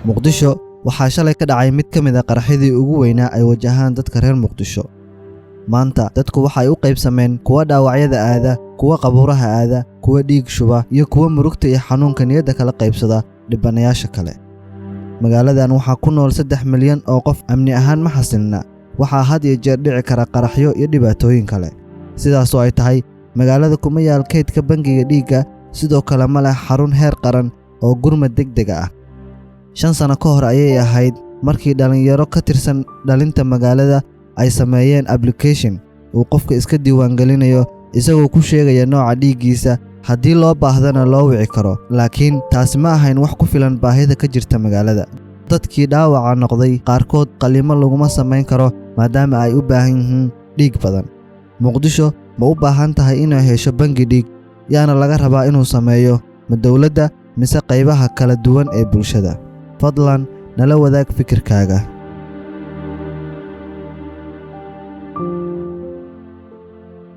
muqdisho waxaa shalay ka dhacay mid ka mid ah qaraxyadii ugu weynaa ay wajahaan dadka reer muqdisho maanta dadku waxay u qaybsameen kuwa dhaawacyada aada kuwa qabuuraha aada kuwa dhiig shuba iyo kuwa murugta iyo xanuunka niyadda kala qaybsada dhibanayaasha kale magaaladan waxaa ku nool 3 milyan oo qof amni ahaan ma xasilna waxaa had iyo jeer dhici kara qaraxyo iyo dhibaatooyin kale sidaas oo ay tahay magaalada kuma yaal kaydka bangiga dhiigga sidoo kale ma leh xarun heer qaran oo gurmad degdeg ah 5 sano ka hor ayay ahayd markii dhalinyaro ka tirsan dhalinta magaalada ay sameeyeen application uu qofka iska diiwaan gelinayo isagoo ku sheegaya nooca dhiiggiisa haddii loo baahdana loo wici karo laakiin taasi ma ahayn wax ku filan baahida ka jirta magaalada dadkii dhaawaca noqday qaarkood qalimo laguma samayn karo maadaama ay u baahan yihiin dhiig badan muqdisho ma u baahan tahay inay hesho bangi dhiig yaana laga rabaa inuu sameeyo ma dawladda mise qaybaha kala duwan ee bulshada fadlan nala wadaag fikirkaaga